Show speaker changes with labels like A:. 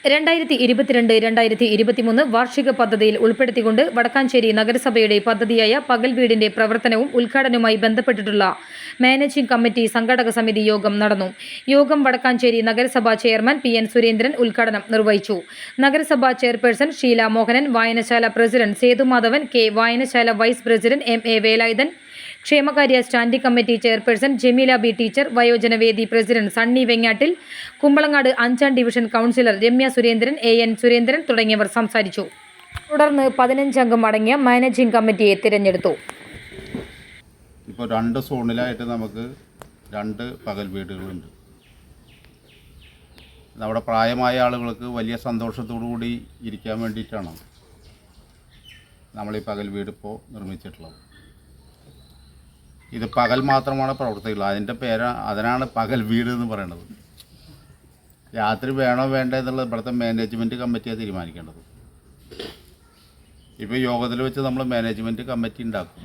A: 2022-2023 വാർഷിക പദ്ധതിയിൽ ഉൾപ്പെടുത്തിക്കൊണ്ട് വടക്കാഞ്ചേരി നഗരസഭയുടെ പദ്ധതിയായ പകൽ വീടിന്റെ പ്രവർത്തനവും ഉദ്ഘാടനവുമായി ബന്ധപ്പെട്ടിട്ടുള്ള മാനേജിംഗ് കമ്മിറ്റി സംഘാടക സമിതി യോഗം നടന്നു. യോഗം വടക്കാഞ്ചേരി നഗരസഭാ ചെയർമാൻ PN സുരേന്ദ്രൻ ഉദ്ഘാടനം നിർവഹിച്ചു. നഗരസഭാ ചെയർപേഴ്സൺ ഷീല മോഹനൻ, വായനശാല പ്രസിഡന്റ് സേതുമാധവൻ K, വായനശാല വൈസ് പ്രസിഡന്റ് MA വേലായുധൻ, ക്ഷേമകാര്യ standing committee chairperson Jameela B teacher, വയോജനവേദി പ്രസിഡന്റ് സണ്ണി വെങ്ങാട്ടിൽ, കുമ്പളങ്ങാട് 5ാം division councillor Ramya Surendran, AN Surendran തുടങ്ങിയവർ സംസാരിച്ചു. തുടർന്ന് 15 അംഗം അടങ്ങിയ മാനേജിംഗ് കമ്മിറ്റിയെ തിരഞ്ഞെടുത്തു.
B: ഇപ്പോൾ 2 സോണിലായിട്ട് നമുക്ക് 2 പകൽ വീടുകളുണ്ട്. നമ്മുടെ പ്രായമായ ആളുകൾക്ക് വലിയ സന്തോഷത്തോടു കൂടി ഇരിക്കാൻ വേണ്ടിയിട്ടാണ് നമ്മൾ ഈ പകൽ വീട് ഇപ്പോൾ നിർമ്മിച്ചിട്ടുള്ളത്. ഇത് പകൽ മാത്രമാണ് പ്രവർത്തിക്കുന്നത്. അതിനാണ് പകൽ വീട് എന്ന് പറയുന്നത്. രാത്രി വേണോ വേണ്ടോ എന്നുള്ളത് ഇവിടുത്തെ മാനേജ്മെൻറ്റ് കമ്മിറ്റിയാണ് തീരുമാനിക്കേണ്ടത്. ഇപ്പോൾ യോഗത്തിൽ വെച്ച് നമ്മൾ മാനേജ്മെൻറ്റ് കമ്മിറ്റി ഉണ്ടാക്കും.